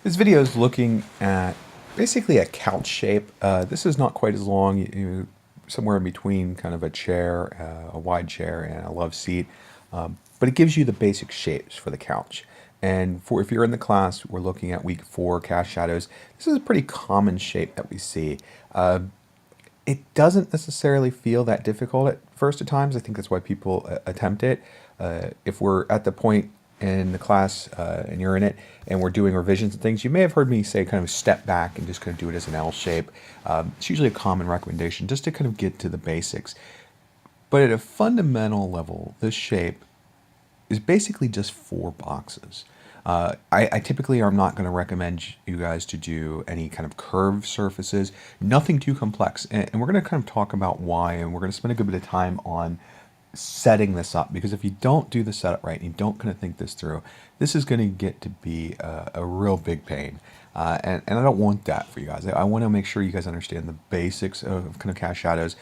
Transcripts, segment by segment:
This video is looking at basically a couch shape. This is not quite as long, somewhere in between kind of a chair, a wide chair, and a love seat. But it gives you the basic shapes for the couch. And for if you're in the class, we're looking at week 4 cast shadows. This is a pretty common shape that we see. It doesn't necessarily feel that difficult at first at times. I think that's why people attempt it. If we're at the point in the class and you're in it and we're doing revisions and things, you may have heard me say kind of step back and just kind of do it as an L shape. It's usually a common recommendation just to kind of get to the basics. But at a fundamental level, this shape is basically just 4 boxes. I typically am not going to recommend you guys to do any kind of curved surfaces, nothing too complex. And we're going to kind of talk about why, and we're going to spend a good bit of time on setting this up, because if you don't do the setup right and you don't kind of think this through, this is going to get to be a real big pain. And I don't want that for you guys. I want to make sure you guys understand the basics of kind of cast shadows,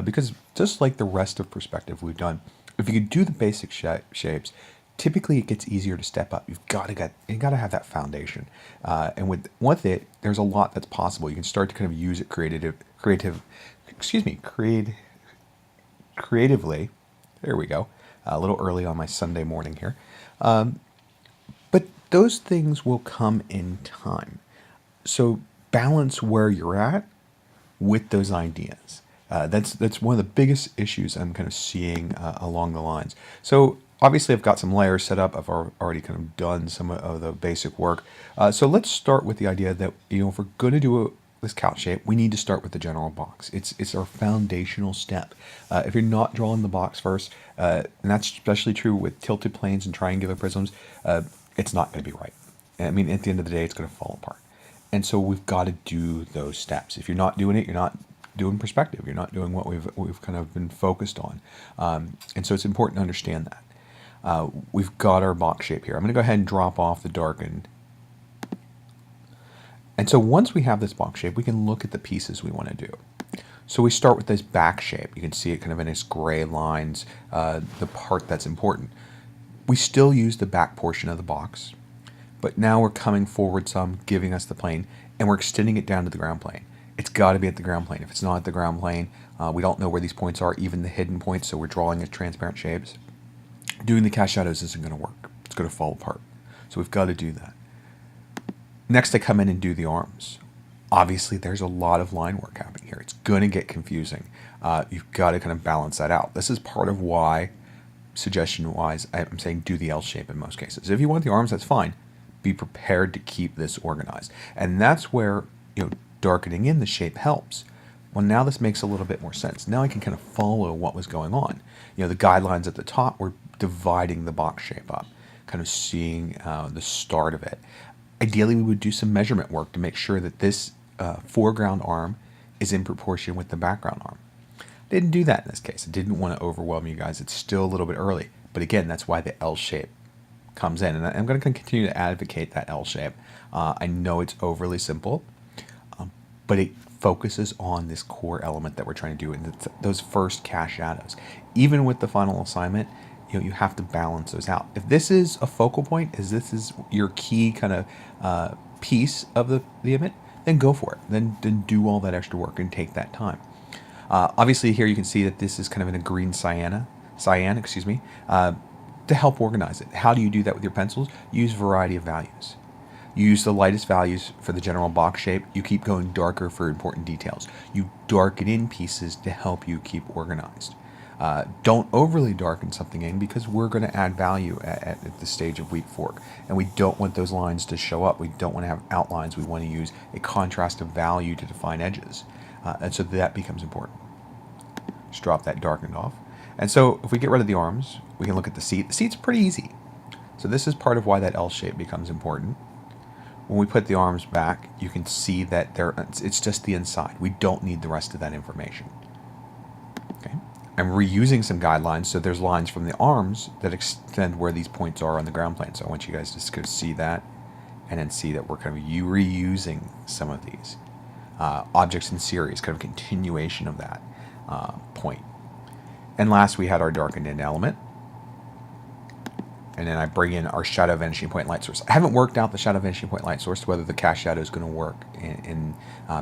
because just like the rest of perspective we've done, if you can do the basic shapes, typically it gets easier to step up. You got to have that foundation, and with it, there's a lot that's possible. You can start to kind of use it creatively. There we go. A little early on my Sunday morning here, but those things will come in time. So balance where you're at with those ideas. That's one of the biggest issues I'm kind of seeing along the lines. So obviously I've got some layers set up. I've already kind of done some of the basic work. So let's start with the idea that, if we're going to do this couch shape, we need to start with the general box. It's our foundational step. If you're not drawing the box first, and that's especially true with tilted planes and triangular prisms, it's not going to be right. I mean, at the end of the day, it's going to fall apart. And so we've got to do those steps. If you're not doing it, you're not doing perspective. You're not doing what we've kind of been focused on. And so it's important to understand that. We've got our box shape here. I'm going to go ahead and drop off the darkened. And so once we have this box shape, we can look at the pieces we want to do. So we start with this back shape. You can see it kind of in its gray lines, the part that's important. We still use the back portion of the box, but now we're coming forward some, giving us the plane, and we're extending it down to the ground plane. It's got to be at the ground plane. If it's not at the ground plane, we don't know where these points are, even the hidden points, so we're drawing as transparent shapes. Doing the cast shadows isn't going to work. It's going to fall apart. So we've got to do that. Next, I come in and do the arms. Obviously, there's a lot of line work happening here. It's going to get confusing. You've got to kind of balance that out. This is part of why, suggestion-wise, I'm saying do the L shape in most cases. If you want the arms, that's fine. Be prepared to keep this organized. And that's where, darkening in the shape helps. Well, now this makes a little bit more sense. Now I can kind of follow what was going on. The guidelines at the top were dividing the box shape up, kind of seeing the start of it. Ideally, we would do some measurement work to make sure that this foreground arm is in proportion with the background arm. Didn't do that in this case. I didn't want to overwhelm you guys. It's still a little bit early. But again, that's why the L shape comes in. And I'm going to continue to advocate that L shape. I know it's overly simple, but it focuses on this core element that we're trying to do in those first cast shadows. Even with the final assignment, you have to balance those out. If this is a focal point, this is your key kind of piece of the image, then go for it. Then do all that extra work and take that time. Obviously, here you can see that this is kind of in a green cyan, to help organize it. How do you do that with your pencils? Use variety of values. You use the lightest values for the general box shape. You keep going darker for important details. You darken in pieces to help you keep organized. Don't overly darken something in, because we're going to add value at the stage of week 4. And we don't want those lines to show up. We don't want to have outlines. We want to use a contrast of value to define edges. And so that becomes important. Just drop that darkened off. And so if we get rid of the arms, we can look at the seat. The seat's pretty easy. So this is part of why that L shape becomes important. When we put the arms back, you can see that it's just the inside. We don't need the rest of that information. Okay. I'm reusing some guidelines, so there's lines from the arms that extend where these points are on the ground plane. So I want you guys to just go see that, and then see that we're kind of reusing some of these. Objects in series, kind of continuation of that point. And last, we had our darkened in element. and then I bring in our shadow vanishing point light source. I haven't worked out the shadow vanishing point light source, whether the cast shadow is going to work and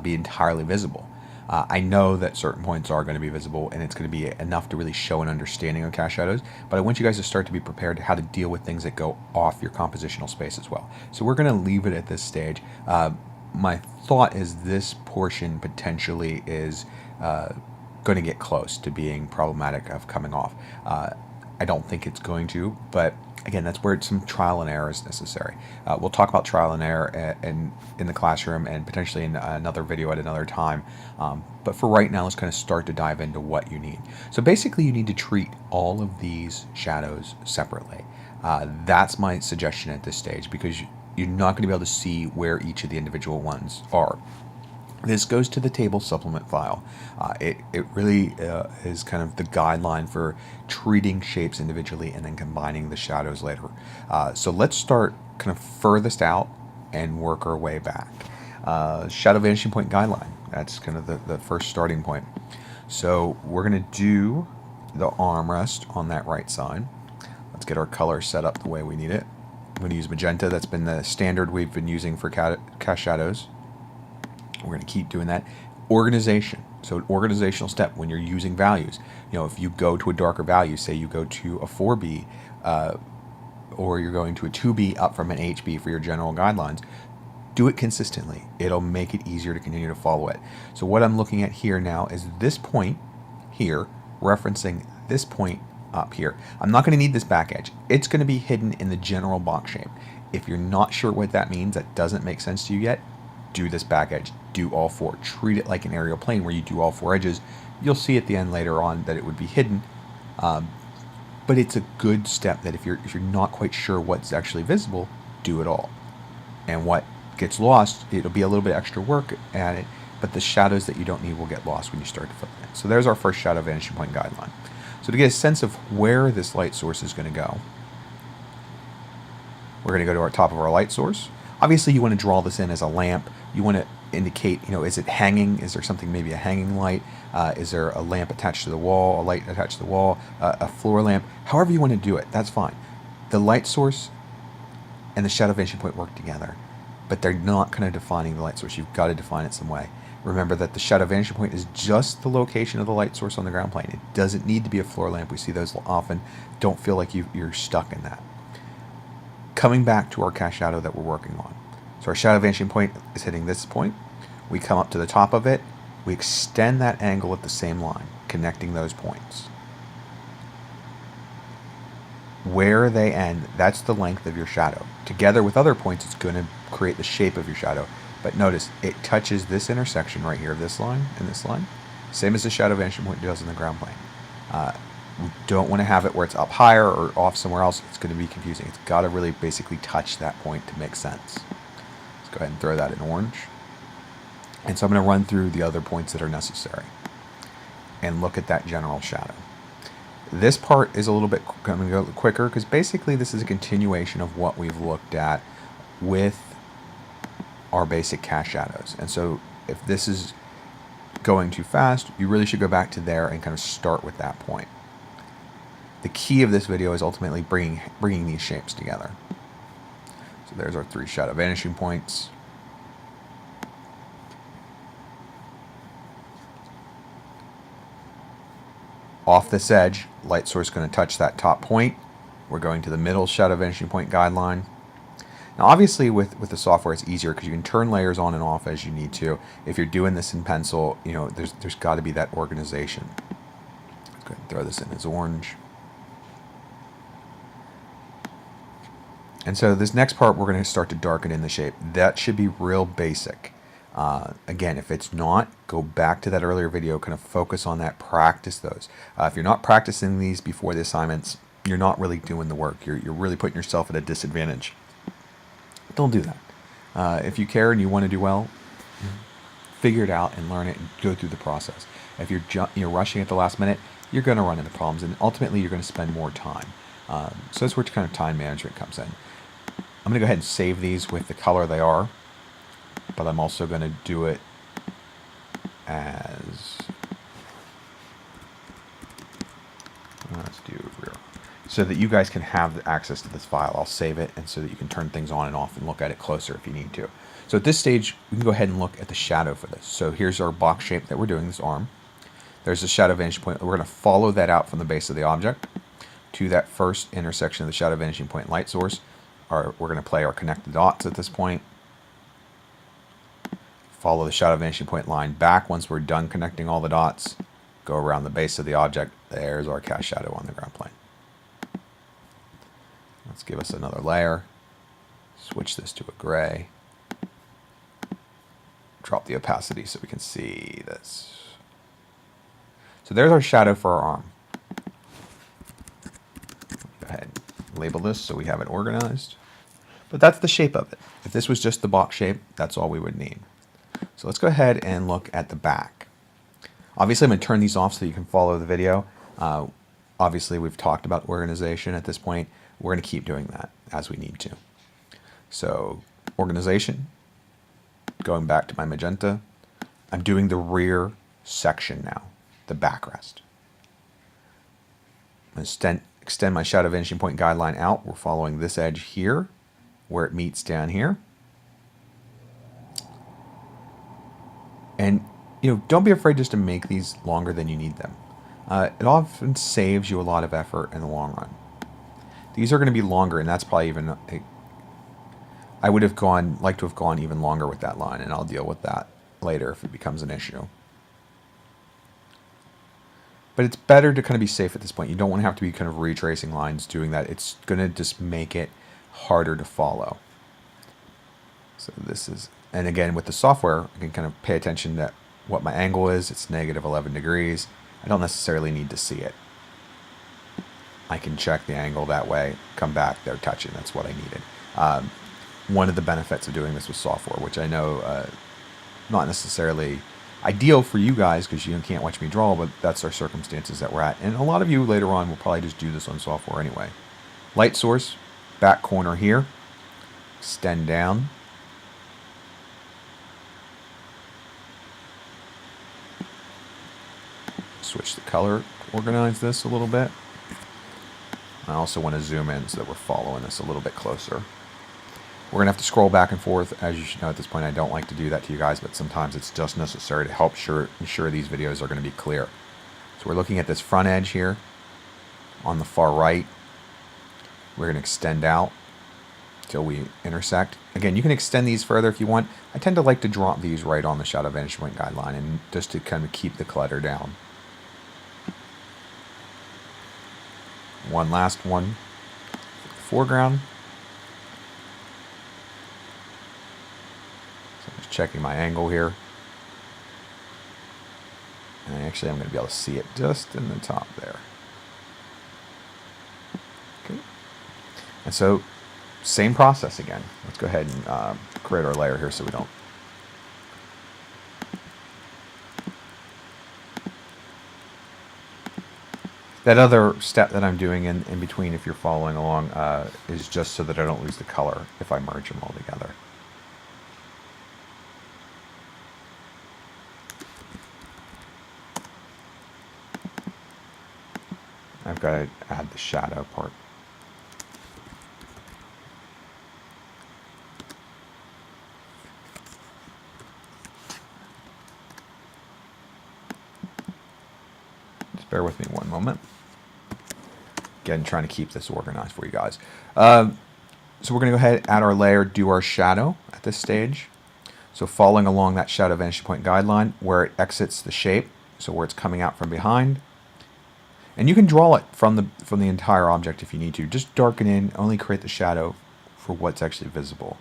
be entirely visible. I know that certain points are going to be visible, and it's going to be enough to really show an understanding of cast shadows, but I want you guys to start to be prepared to how to deal with things that go off your compositional space as well. So we're going to leave it at this stage. My thought is this portion potentially is going to get close to being problematic of coming off. I don't think it's going to, but again, that's where some trial and error is necessary. We'll talk about trial and error in the classroom and potentially in another video at another time. But for right now, let's kind of start to dive into what you need. So basically, you need to treat all of these shadows separately. That's my suggestion at this stage, because you're not going to be able to see where each of the individual ones are. This goes to the table supplement file. It really is kind of the guideline for treating shapes individually and then combining the shadows later. So let's start kind of furthest out and work our way back. Shadow vanishing point guideline. That's kind of the first starting point. So we're going to do the armrest on that right side. Let's get our color set up the way we need it. I'm going to use magenta. That's been the standard we've been using for cast shadows. We're going to keep doing that. Organization. So an organizational step when you're using values. You know, if you go to a darker value, say you go to a 4B, or you're going to a 2B up from an HB for your general guidelines, do it consistently. It'll make it easier to continue to follow it. So what I'm looking at here now is this point here, referencing this point up here. I'm not going to need this back edge. It's going to be hidden in the general box shape. If you're not sure what that means, that doesn't make sense to you yet, do this back edge. Do all four. Treat it like an aerial plane where you do all four edges. You'll see at the end later on that it would be hidden, but it's a good step that if you're not quite sure what's actually visible, do it all. And what gets lost, it'll be a little bit extra work at it, but the shadows that you don't need will get lost when you start to fill it in. So there's our first shadow vanishing point guideline. So to get a sense of where this light source is going to go, we're going to go to our top of our light source. Obviously, you want to draw this in as a lamp. You want to indicate, you know, is it hanging? Is there something, maybe a hanging light? Is there a lamp attached to the wall, a light attached to the wall, a floor lamp? However you want to do it, that's fine. The light source and the shadow vanishing point work together, but they're not kind of defining the light source. You've got to define it some way. Remember that the shadow vanishing point is just the location of the light source on the ground plane. It doesn't need to be a floor lamp. We see those often. Don't feel like you're stuck in that. Coming back to our cast shadow that we're working on. So our shadow vanishing point is hitting this point. We come up to the top of it. We extend that angle at the same line, connecting those points. Where they end, that's the length of your shadow. Together with other points, it's going to create the shape of your shadow. But notice, it touches this intersection right here of this line and this line, same as the shadow vanishing point does in the ground plane. We don't want to have it where it's up higher or off somewhere else. It's going to be confusing. It's got to really basically touch that point to make sense. Let's go ahead and throw that in orange. And so I'm going to run through the other points that are necessary and look at that general shadow. This part is a little bit going to go quicker because basically this is a continuation of what we've looked at with our basic cast shadows. And so if this is going too fast, you really should go back to there and kind of start with that point. The key of this video is ultimately bringing these shapes together. So there's our 3 shadow vanishing points. Off this edge, light source going to touch that top point. We're going to the middle shadow vanishing point guideline. Now obviously with the software it's easier because you can turn layers on and off as you need to. If you're doing this in pencil, you know, there's got to be that organization. Let's go ahead and throw this in as orange. And so this next part we're going to start to darken in the shape. That should be real basic. Again, if it's not, go back to that earlier video, kind of focus on that, practice those. If you're not practicing these before the assignments, you're not really doing the work. You're really putting yourself at a disadvantage. Don't do that. If you care and you want to do well, figure it out and learn it and go through the process. If you're rushing at the last minute, you're going to run into problems and ultimately you're going to spend more time. So that's where kind of time management comes in. I'm going to go ahead and save these with the color they are, but I'm also going to do it as, let's do rear. so that you guys can have access to this file. I'll save it, and so that you can turn things on and off and look at it closer if you need to. So at this stage, we can go ahead and look at the shadow for this. So here's our box shape that we're doing, this arm. There's the shadow vanishing point. We're going to follow that out from the base of the object to that first intersection of the shadow vanishing point light source. We're going to play our connect the dots at this point. Follow the shadow vanishing point line back once we're done connecting all the dots. Go around the base of the object. There's our cast shadow on the ground plane. Let's give us another layer. Switch this to a gray. Drop the opacity so we can see this. So there's our shadow for our arm. Go ahead and label this so we have it organized. But that's the shape of it. If this was just the box shape, that's all we would need. So let's go ahead and look at the back. Obviously, I'm going to turn these off so you can follow the video. Obviously, we've talked about organization at this point. We're going to keep doing that as we need to. So organization, going back to my magenta, I'm doing the rear section now, the backrest. I'm going to extend my shadow vanishing point guideline out. We're following this edge here, where it meets down here. And don't be afraid just to make these longer than you need them. It often saves you a lot of effort in the long run. These are going to be longer, and that's probably even. I would have liked to have gone even longer with that line, and I'll deal with that later if it becomes an issue. But it's better to kind of be safe at this point. You don't want to have to be kind of retracing lines doing that. It's going to just make it harder to follow. So this is, and again, with the software, I can kind of pay attention to what my angle is. It's negative 11 degrees. I don't necessarily need to see it. I can check the angle that way, come back, they're touching. That's what I needed. One of the benefits of doing this with software, which I know not necessarily ideal for you guys because you can't watch me draw, but that's our circumstances that we're at. And a lot of you later on will probably just do this on software anyway. Light source, back corner here, extend down. Switch the color, organize this a little bit. I also want to zoom in so that we're following this a little bit closer. We're going to have to scroll back and forth. As you should know at this point, I don't like to do that to you guys, but sometimes it's just necessary to help ensure these videos are going to be clear. So we're looking at this front edge here on the far right. We're going to extend out till we intersect. Again, you can extend these further if you want. I tend to like to drop these right on the shadow vanishing point guideline and just to kind of keep the clutter down. One last one, foreground. So I'm just checking my angle here. And actually I'm going to be able to see it just in the top there. Okay. And so, same process again. Let's go ahead and create our layer here so we don't. That other step that I'm doing in between, if you're following along, is just so that I don't lose the color if I merge them all together. I've got to add the shadow part. Just bear with me one moment. Again, trying to keep this organized for you guys. So we're going to go ahead, add our layer, do our shadow at this stage. So following along that shadow vanishing point guideline where it exits the shape, so where it's coming out from behind. And you can draw it from the entire object if you need to. Just darken in, only create the shadow for what's actually visible.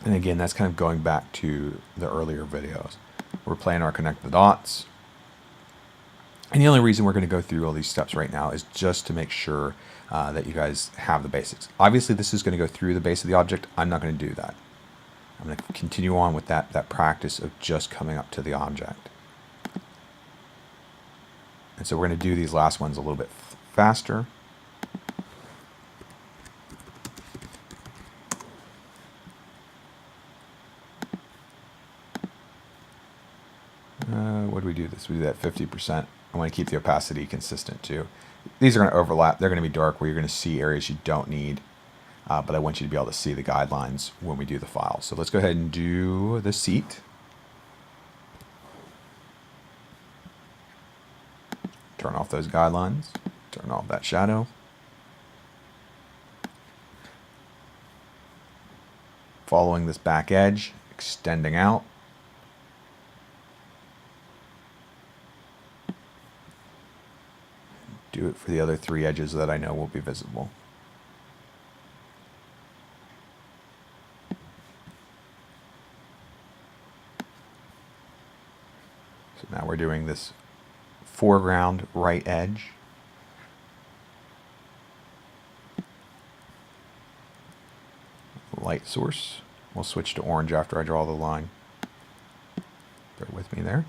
And again, that's kind of going back to the earlier videos. We're playing our connect the dots. And the only reason we're going to go through all these steps right now is just to make sure that you guys have the basics. Obviously, this is going to go through the base of the object. I'm not going to do that. I'm going to continue on with that practice of just coming up to the object. And so we're going to do these last ones a little bit faster. What do we do this? We do that 50%. I want to keep the opacity consistent too. These are going to overlap. They're going to be dark where you're going to see areas you don't need. But I want you to be able to see the guidelines when we do the file. So let's go ahead and do the seat. Turn off those guidelines. Turn off that shadow. Following this back edge, extending out. Do it for the other 3 edges that I know will be visible. So now we're doing this foreground right edge. Light source. We'll switch to orange after I draw the line. Bear with me there.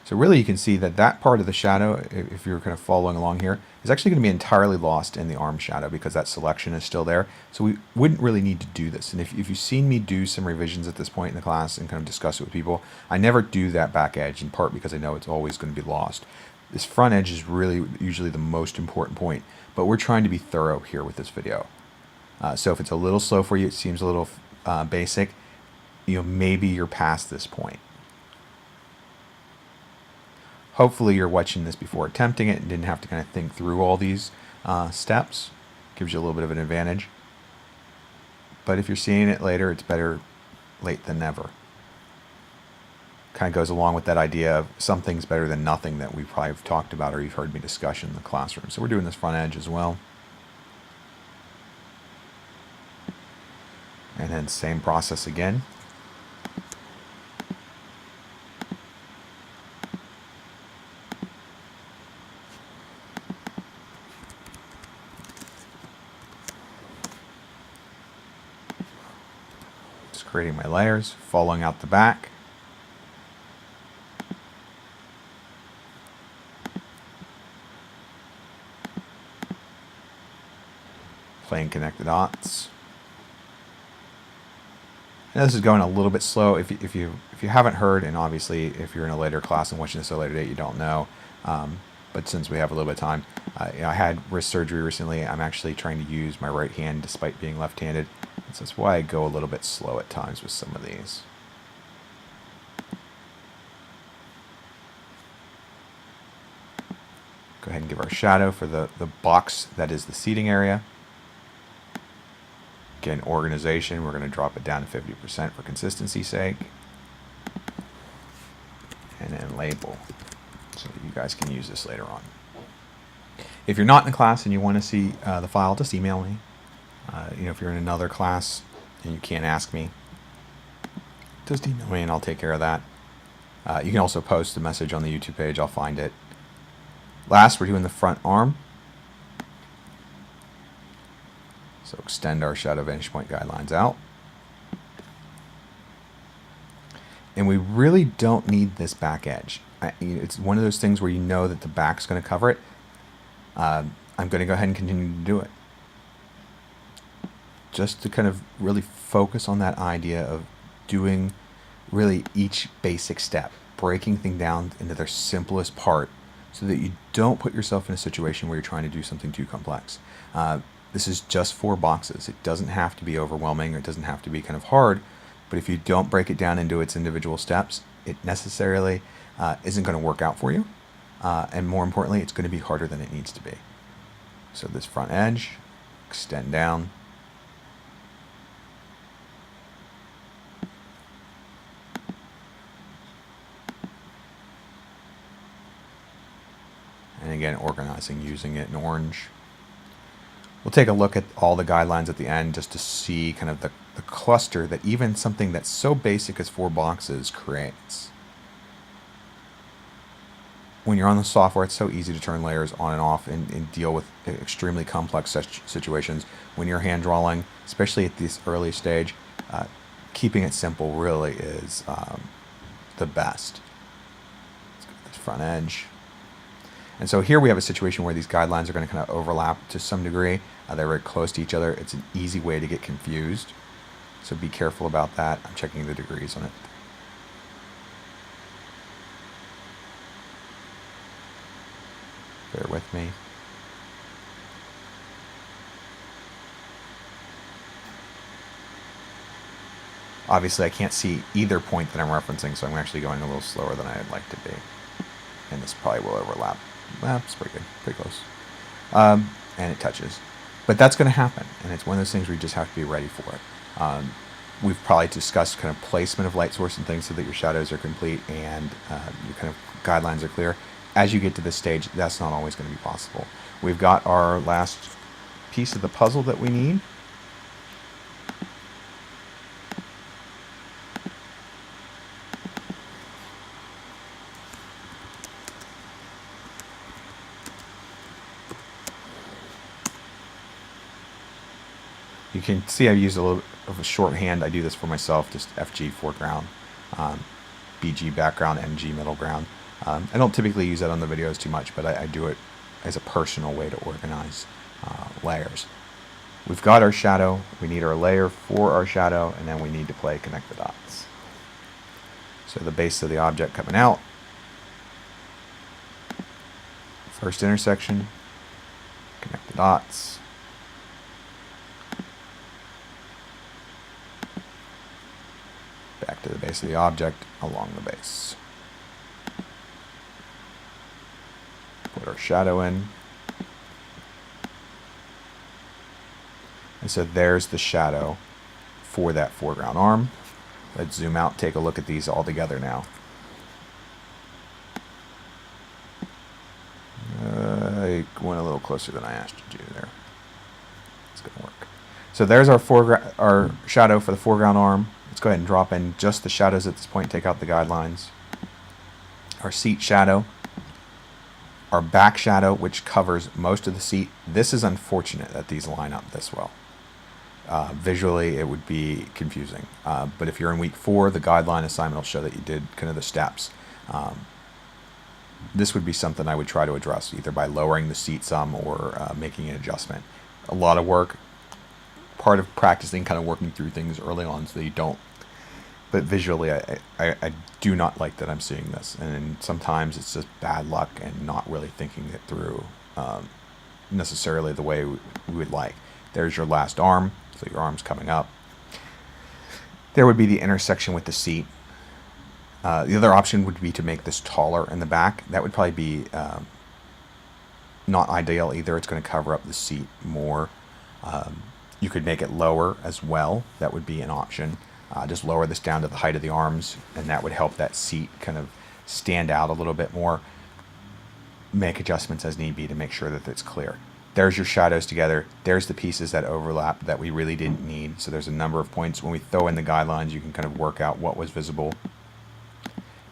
So really you can see that that part of the shadow, if you're kind of following along here, is actually going to be entirely lost in the arm shadow because that selection is still there. So we wouldn't really need to do this. And if you've seen me do some revisions at this point in the class and kind of discuss it with people, I never do that back edge, in part because I know it's always going to be lost. This front edge is really usually the most important point, but we're trying to be thorough here with this video. So if it's a little slow for you, it seems a little basic, maybe you're past this point. Hopefully you're watching this before attempting it and didn't have to kind of think through all these steps. Gives you a little bit of an advantage. But if you're seeing it later, it's better late than never. Kind of goes along with that idea of something's better than nothing that we probably have talked about or you've heard me discuss in the classroom. So we're doing this front edge as well. And then same process again. Creating my layers, following out the back. Playing connect the dots. Now this is going a little bit slow. If you haven't heard, and obviously if you're in a later class and watching this at a later date, you don't know. But since we have a little bit of time, I had wrist surgery recently. I'm actually trying to use my right hand despite being left-handed. So that's why I go a little bit slow at times with some of these. Go ahead and give our shadow for the box that is the seating area. Again, organization, we're going to drop it down to 50% for consistency's sake. And then label, so that you guys can use this later on. If you're not in the class and you want to see the file, just email me. If you're in another class and you can't ask me, just email me and I'll take care of that. You can also post a message on the YouTube page. I'll find it. Last, we're doing the front arm. So extend our shadow vantage point guidelines out. And we really don't need this back edge. It's one of those things where you know that the back's going to cover it. I'm going to go ahead and continue to do it. Just to kind of really focus on that idea of doing really each basic step, breaking things down into their simplest part so that you don't put yourself in a situation where you're trying to do something too complex. This is just 4 boxes. It doesn't have to be overwhelming, or it doesn't have to be kind of hard, but if you don't break it down into its individual steps, it necessarily isn't going to work out for you. And more importantly, it's going to be harder than it needs to be. So this front edge, extend down. And again, organizing, using it in orange. We'll take a look at all the guidelines at the end just to see kind of the cluster that even something that's so basic as 4 boxes creates. When you're on the software, it's so easy to turn layers on and off and deal with extremely complex situations. When you're hand drawing, especially at this early stage, keeping it simple really is the best. Let's go to this front edge. And so here we have a situation where these guidelines are going to kind of overlap to some degree. They're very close to each other. It's an easy way to get confused. So be careful about that. I'm checking the degrees on it. Bear with me. Obviously, I can't see either point that I'm referencing, so I'm actually going a little slower than I'd like to be. And this probably will overlap. Well, it's pretty good, pretty close. And it touches. But that's going to happen, and it's one of those things where you just have to be ready for it. We've probably discussed kind of placement of light source and things so that your shadows are complete and your kind of guidelines are clear. As you get to this stage, that's not always going to be possible. We've got our last piece of the puzzle that we need. You can see I've used a little bit of a shorthand. I do this for myself, just FG foreground, BG background, MG middle ground. I don't typically use that on the videos too much, but I do it as a personal way to organize layers. We've got our shadow, we need our layer for our shadow, and then we need to play connect the dots. So the base of the object coming out, first intersection, connect the dots. Back to the base of the object along the base. Put our shadow in. And so there's the shadow for that foreground arm. Let's zoom out, take a look at these all together now. I went a little closer than I asked you to there. It's going to work. So there's our shadow for the foreground arm. Let's go ahead and drop in just the shadows at this point, take out the guidelines. Our seat shadow, our back shadow, which covers most of the seat. This is unfortunate that these line up this well. Visually, it would be confusing. But if you're in week 4, the guideline assignment will show that you did kind of the steps. This would be something I would try to address, either by lowering the seat some or making an adjustment. A lot of work. Part of practicing, kind of working through things early on so that you don't. But visually, I do not like that I'm seeing this. And sometimes it's just bad luck and not really thinking it through necessarily the way we would like. There's your last arm, so your arm's coming up. There would be the intersection with the seat. The other option would be to make this taller in the back. That would probably be not ideal either. It's going to cover up the seat more. You could make it lower as well. That would be an option. Just lower this down to the height of the arms, and that would help that seat kind of stand out a little bit more. Make adjustments as need be to make sure that it's clear. There's your shadows together. There's the pieces that overlap that we really didn't need. So there's a number of points. When we throw in the guidelines, you can kind of work out what was visible.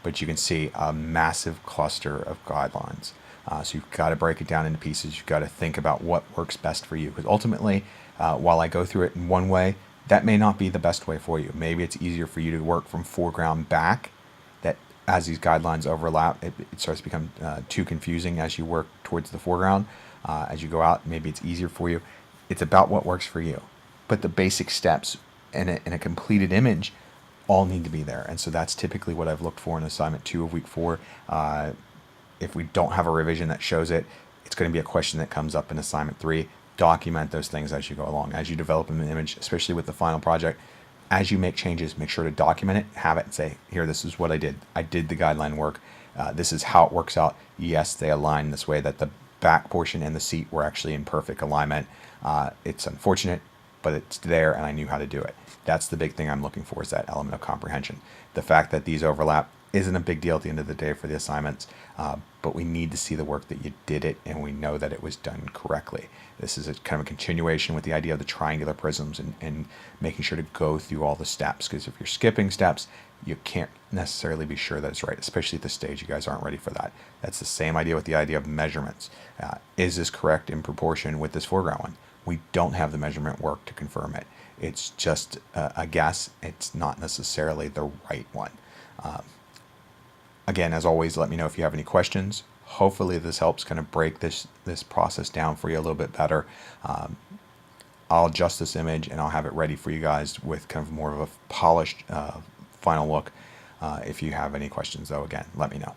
But you can see a massive cluster of guidelines. So you've got to break it down into pieces. You've got to think about what works best for you. Because ultimately, while I go through it in one way, that may not be the best way for you. Maybe it's easier for you to work from foreground back. That as these guidelines overlap, it starts to become too confusing as you work towards the foreground. As you go out, maybe it's easier for you. It's about what works for you. But the basic steps in a completed image all need to be there. And so that's typically what I've looked for in assignment 2 of week 4. If we don't have a revision that shows it, it's going to be a question that comes up in assignment 3. Document those things as you go along. As you develop an image, especially with the final project, as you make changes, make sure to document it, have it, and say, here, this is what I did. I did the guideline work. This is how it works out. Yes, they align this way, that the back portion and the seat were actually in perfect alignment. It's unfortunate, but it's there and I knew how to do it. That's the big thing I'm looking for, is that element of comprehension. The fact that these overlap isn't a big deal at the end of the day for the assignments, but we need to see the work that you did it and we know that it was done correctly. This is a kind of a continuation with the idea of the triangular prisms and making sure to go through all the steps, because if you're skipping steps, you can't necessarily be sure that it's right, especially at this stage. You guys aren't ready for that. That's the same idea with the idea of measurements. Is this correct in proportion with this foreground one? We don't have the measurement work to confirm it. It's just a guess. It's not necessarily the right one. Again, as always, let me know if you have any questions. Hopefully this helps kind of break this process down for you a little bit better. I'll adjust this image and I'll have it ready for you guys with kind of more of a polished final look. If you have any questions though, again, let me know.